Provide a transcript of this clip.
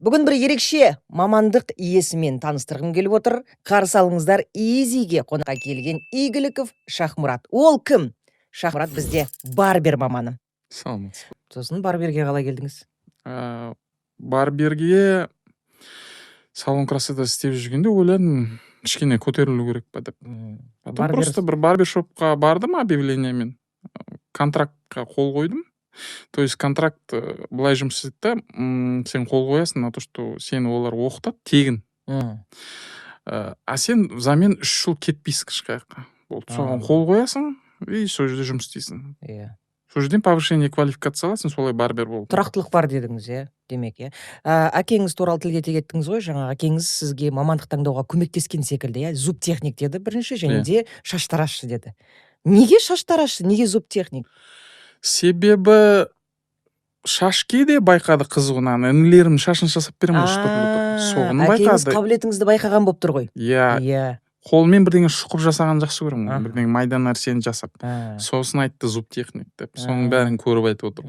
Бүгін бір ерекше мамандық иесімен таныстырғым келіп отыр. Қарсы алыңыздар Изиге қонаққа келген Игіліков Шахмұрат. Ол кім? Шахмұрат бізде барбер маманы. Саламатсыз. Сосын барберге қалай келдіңіз? Барберге салон красота істеп жүргенде ойладым, кішкене көтерілу керек па деп. Потом просто бір барбершопқа бардым объявлениемен. Контрактқа қол қойдым. То есть контракт былай жұмыс істейді, сен қол қоясың на то, что сені олар оқытады тегін. А сен взамен 3 жыл кетпейсің ешқаяққа. Болды. Соған қол қоясың и сол жерде жұмыс істейсің. Иә. Сол жерден повышение квалификация аласың, солай барбер болып. Тұрақтылық бар дедіңіз, иә, демек, иә. Әкеңіз туралы тілге тиек еттіңіз ғой, жаңағы әкеңіз сізге мамандық таңдауға көмектескен секілді, иә, зубтехник деді бірінші, және де шаш тарасшы деді. Неге шаш тарасшы, неге зубтехник? Себебі шашке де байқады қызығынан, інілерім шашын жасап беремін соғын байқады. Әкеңіз қабілетіңізді байқаған болып тұр ғой. Иә. Қолмен бірдеңе шұқып жасаған жақсы көремін, бірдеңе майда нәрсені жасап. Сосын айтты зубтехник деп. Соның бәрін көріп айтып отыр.